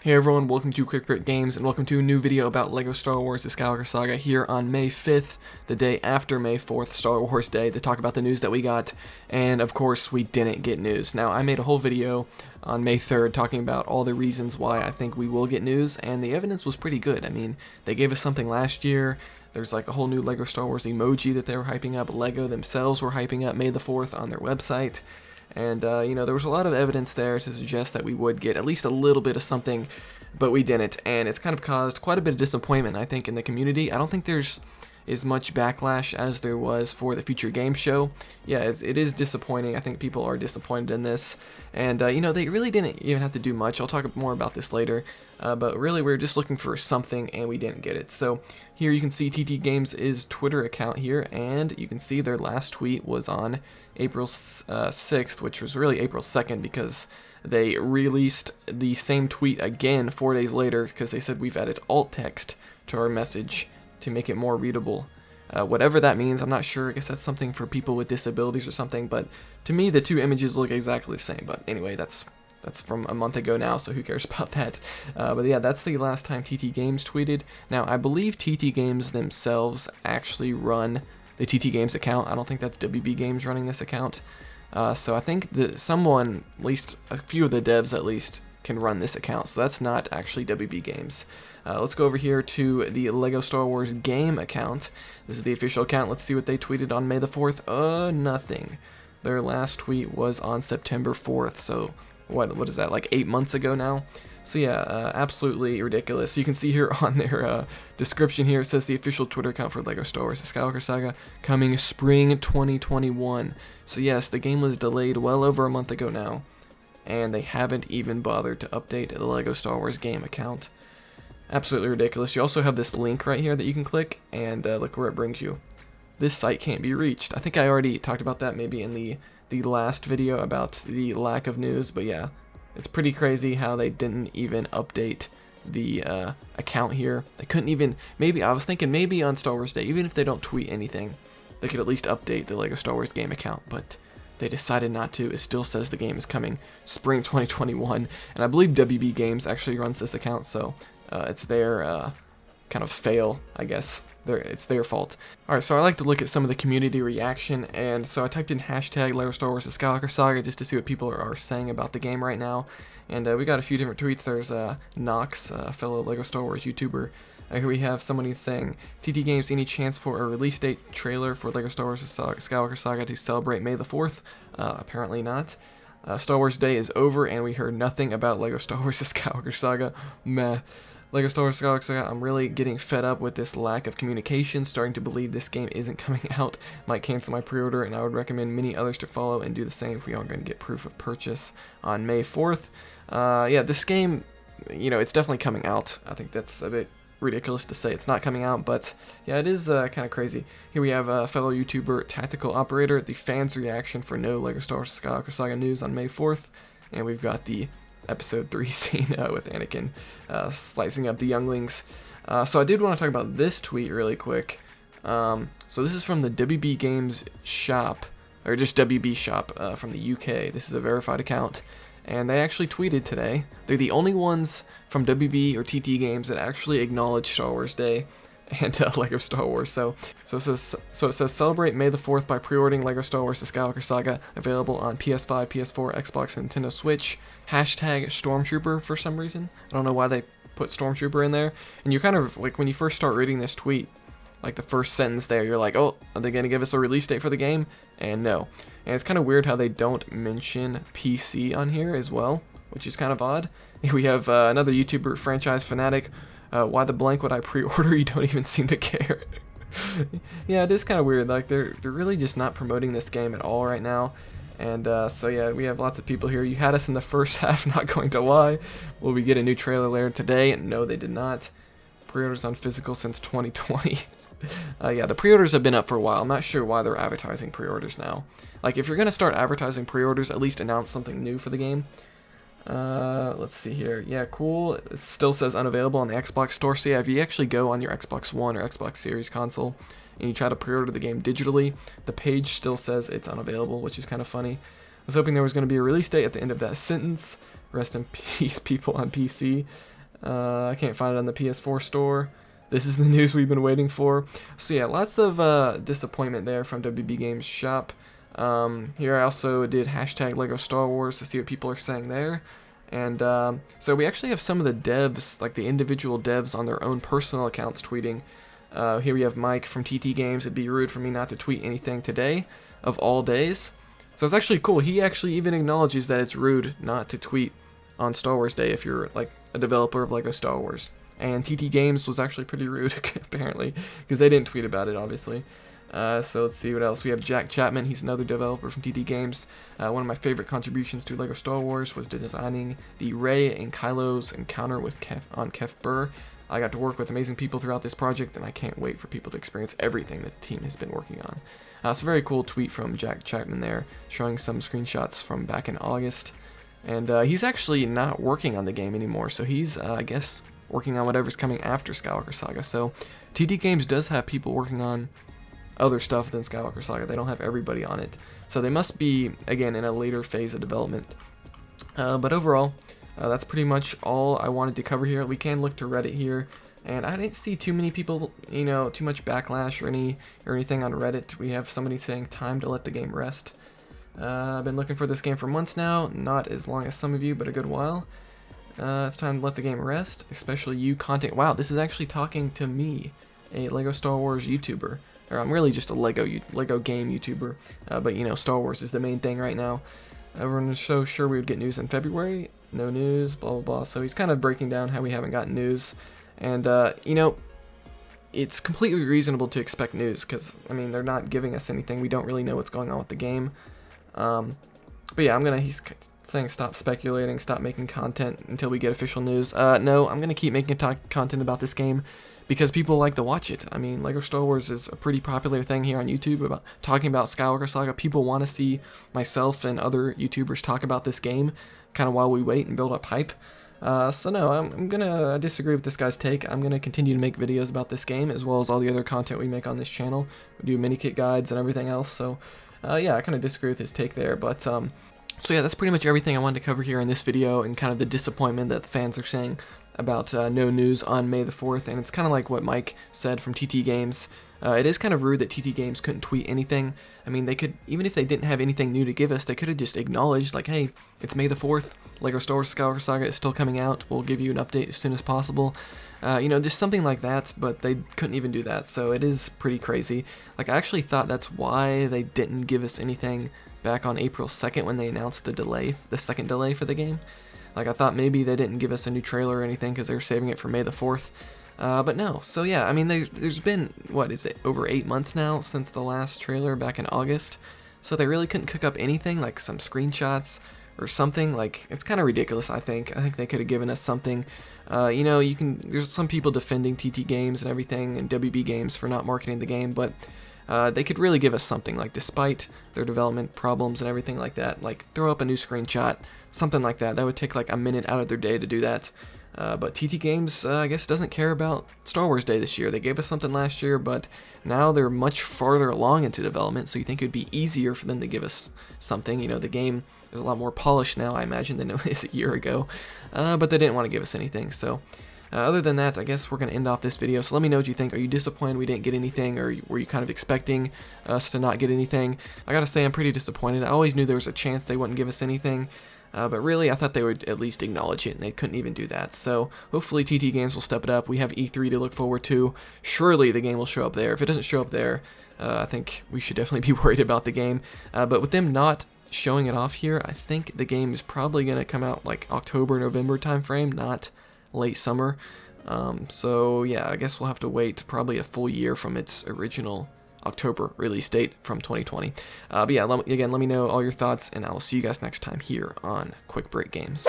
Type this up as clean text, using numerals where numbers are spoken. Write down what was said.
Hey everyone, welcome to Quick Brit Games, and welcome to a new video about LEGO Star Wars The Skywalker Saga here on May 5th, the day after May 4th, Star Wars Day, to talk about the news that we got, and of course we didn't get news. Now, I made a whole video on May 3rd talking about all the reasons why I think we will get news, and the evidence was pretty good. I mean, they gave us something last year. There's like a whole new LEGO Star Wars emoji that they were hyping up. LEGO themselves were hyping up May the 4th on their website. And, there was a lot of evidence there to suggest that we would get at least a little bit of something, but we didn't. And it's kind of caused quite a bit of disappointment, I think, in the community. I don't think there's as much backlash as there was for the Future Game Show. Yeah, it is disappointing. I think people are disappointed in this. And, they really didn't even have to do much. I'll talk more about this later. But really, we were just looking for something, and we didn't get it. So here you can see TT Games' Twitter account here, and you can see their last tweet was on April 6th, which was really April 2nd, because they released the same tweet again 4 days later, because they said we've added alt text to our message to make it more readable. Whatever that means, I'm not sure. I guess that's something for people with disabilities or something, but to me the two images look exactly the same. But anyway, that's from a month ago now, so who cares about that? But yeah, that's the last time TT Games tweeted. Now, I believe TT Games themselves actually run the TT Games account. I don't think that's WB Games running this account. So I think that someone, at least a few of the devs at least, can run this account. So that's not actually WB Games. Let's go over here to the LEGO Star Wars game account. This is the official account. Let's see what they tweeted on May the 4th. Nothing. Their last tweet was on September 4th. So what is that, like 8 months ago now? So yeah, absolutely ridiculous. You can see here on their description here, it says the official Twitter account for LEGO Star Wars The Skywalker Saga coming spring 2021. So yes, the game was delayed well over a month ago now, and they haven't even bothered to update the LEGO Star Wars game account. Absolutely ridiculous. You also have this link right here that you can click, and look where it brings you. This site can't be reached. I think I already talked about that maybe in the last video about the lack of news, but yeah, it's pretty crazy how they didn't even update the account here. They couldn't even, maybe, I was thinking maybe on Star Wars Day, even if they don't tweet anything, they could at least update the LEGO Star Wars game account, but they decided not to. It still says the game is coming spring 2021, and I believe WB Games actually runs this account, so it's their kind of fail, I guess. It's their fault. Alright, so I like to look at some of the community reaction, and so I typed in hashtag LEGO Star Wars The Skywalker Saga just to see what people are saying about the game right now, and we got a few different tweets. There's Nox, a fellow LEGO Star Wars YouTuber. Here we have somebody saying, TT Games, any chance for a release date trailer for LEGO Star Wars The Skywalker Saga to celebrate May the 4th? Apparently not. Star Wars Day is over, and we heard nothing about LEGO Star Wars The Skywalker Saga. Meh. LEGO Star Wars Skywalker Saga, I'm really getting fed up with this lack of communication, starting to believe this game isn't coming out. Might cancel my pre-order, and I would recommend many others to follow and do the same if we aren't going to get proof of purchase on May 4th. Yeah, this game, it's definitely coming out. I think that's a bit ridiculous to say it's not coming out, but yeah, it is kind of crazy. Here we have fellow YouTuber Tactical Operator, the fans' reaction for no LEGO Star Wars Skywalker Saga news on May 4th, and we've got the Episode 3 scene with Anakin slicing up the younglings. So I did want to talk about this tweet really quick. So this is from the WB Games shop, or just WB shop from the UK. This is a verified account, and they actually tweeted today. They're the only ones from WB or TT Games that actually acknowledge Star Wars Day and LEGO Star Wars. So it says celebrate May the 4th by pre-ordering LEGO Star Wars The Skywalker Saga, available on PS5, PS4, Xbox, and Nintendo Switch. Hashtag Stormtrooper for some reason. I don't know why they put Stormtrooper in there. And you kind of, like, when you first start reading this tweet, like the first sentence there, you're like, oh, are they going to give us a release date for the game? And no. And it's kind of weird how they don't mention PC on here as well, which is kind of odd. We have another YouTuber, Franchise Fanatic. Why the blank would I pre-order? You don't even seem to care. Yeah, it is kind of weird. Like, they're really just not promoting this game at all right now. And so yeah, we have lots of people here. You had us in the first half, not going to lie. Will we get a new trailer later today? No, they did not. Pre-orders on physical since 2020. Yeah, the pre-orders have been up for a while. I'm not sure why they're advertising pre-orders now. Like, if you're going to start advertising pre-orders, at least announce something new for the game. Let's see here. Yeah, cool. It still says unavailable on the Xbox store. So yeah, if you actually go on your Xbox One or Xbox Series console and you try to pre-order the game digitally, the page still says it's unavailable, which is kind of funny. I was hoping there was going to be a release date at the end of that sentence. Rest in peace, people on PC. I can't find it on the PS4 store. This is the news we've been waiting for. So yeah, lots of disappointment there from WB Games Shop. Here I also did hashtag Lego Star Wars to see what people are saying there. And so we actually have some of the devs, like the individual devs on their own personal accounts tweeting. Here we have Mike from TT Games. It'd be rude for me not to tweet anything today, of all days. So it's actually cool. He actually even acknowledges that it's rude not to tweet on Star Wars Day if you're like a developer of Lego Star Wars. And TT Games was actually pretty rude, apparently, because they didn't tweet about it, obviously. So let's see what else. We have Jack Chapman. He's another developer from TT Games. One of my favorite contributions to Lego Star Wars was designing the Rey and Kylo's encounter with Kef Burr. I got to work with amazing people throughout this project, and I can't wait for people to experience everything that the team has been working on. It's a very cool tweet from Jack Chapman there, showing some screenshots from back in August. And he's actually not working on the game anymore, so he's, I guess, working on whatever's coming after Skywalker Saga. So TT Games does have people working on other stuff than Skywalker Saga. They don't have everybody on it. So they must be, again, in a later phase of development. But overall, that's pretty much all I wanted to cover here. We can look to Reddit here, and I didn't see too many people, you know, too much backlash or anything on Reddit. We have somebody saying time to let the game rest. I've been looking for this game for months now, not as long as some of you, but a good while. It's time to let the game rest, especially you content. Wow, this is actually talking to me, a Lego Star Wars YouTuber. Or I'm really just a Lego game YouTuber, but you know, Star Wars is the main thing right now. Everyone was so sure we would get news in February. No news, blah, blah, blah. So he's kind of breaking down how we haven't gotten news. And, you know, it's completely reasonable to expect news because, I mean, they're not giving us anything. We don't really know what's going on with the game. But yeah, he's saying stop speculating, stop making content until we get official news. No, I'm going to keep making content about this game because people like to watch it. I mean, Lego Star Wars is a pretty popular thing here on YouTube about talking about Skywalker Saga. People want to see myself and other YouTubers talk about this game kind of while we wait and build up hype. So no, I'm gonna disagree with this guy's take. I'm gonna continue to make videos about this game as well as all the other content we make on this channel. We do mini kit guides and everything else. So yeah, I kind of disagree with his take there, but so yeah, that's pretty much everything I wanted to cover here in this video and kind of the disappointment that the fans are saying about no news on May the 4th, and it's kind of like what Mike said from TT Games. It is kind of rude that TT Games couldn't tweet anything. I mean, they could, even if they didn't have anything new to give us, they could have just acknowledged, like, hey, it's May the 4th, Lego Star Wars Skywalker Saga is still coming out, we'll give you an update as soon as possible. You know, just something like that, but they couldn't even do that, so it is pretty crazy. Like, I actually thought that's why they didn't give us anything back on April 2nd when they announced the second delay for the game. Like, I thought maybe they didn't give us a new trailer or anything because they were saving it for May the 4th. But no, so yeah, I mean, there's been, what is it, over 8 months now since the last trailer back in August. So they really couldn't cook up anything, like some screenshots or something. Like, it's kind of ridiculous, I think. I think they could have given us something. You know, there's some people defending TT Games and everything and WB Games for not marketing the game, but they could really give us something, like despite their development problems and everything like that, like throw up a new screenshot, something like that. That would take like a minute out of their day to do that. But TT Games, I guess, doesn't care about Star Wars Day this year. They gave us something last year, but now they're much farther along into development, so you think it would be easier for them to give us something. You know, the game is a lot more polished now, I imagine, than it was a year ago. But they didn't want to give us anything, so other than that, I guess we're going to end off this video. So let me know what you think. Are you disappointed we didn't get anything, or were you kind of expecting us to not get anything? I gotta say, I'm pretty disappointed. I always knew there was a chance they wouldn't give us anything. But really, I thought they would at least acknowledge it, and they couldn't even do that. So hopefully TT Games will step it up. We have E3 to look forward to. Surely the game will show up there. If it doesn't show up there, I think we should definitely be worried about the game. But with them not showing it off here, I think the game is probably going to come out like October, November timeframe, not late summer. So yeah, I guess we'll have to wait probably a full year from its original October release date from 2020. But yeah, again, let me know all your thoughts, and I will see you guys next time here on Quick Break Games.